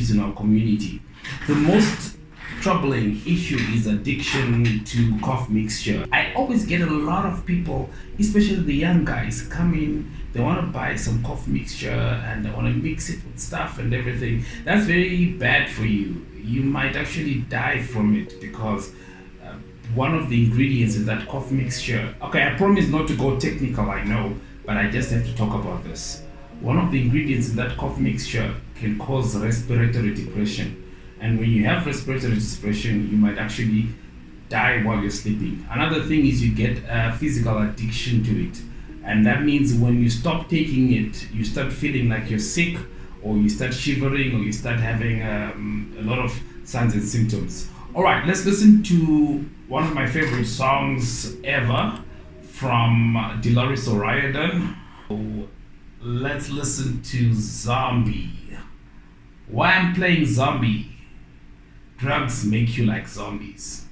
issues in our community. The most troubling issue is addiction to cough mixture. I always get a lot of people, especially the young guys, come in, they want to buy some cough mixture and they want to mix it with stuff and everything. That's very bad for you. You might actually die from it because one of the ingredients in that cough mixture, okay, I promise not to go technical, I know, but I just have to talk about this. One of the ingredients in that cough mixture can cause respiratory depression. And when you have respiratory depression, you might actually die while you're sleeping. Another thing is you get a physical addiction to it. And that means when you stop taking it, you start feeling like you're sick, or you start shivering, or you start having a lot of signs and symptoms. All right, let's listen to one of my favorite songs ever from Dolores O'Riordan. Let's listen to Zombie. Why I'm playing Zombie? Drugs make you like zombies.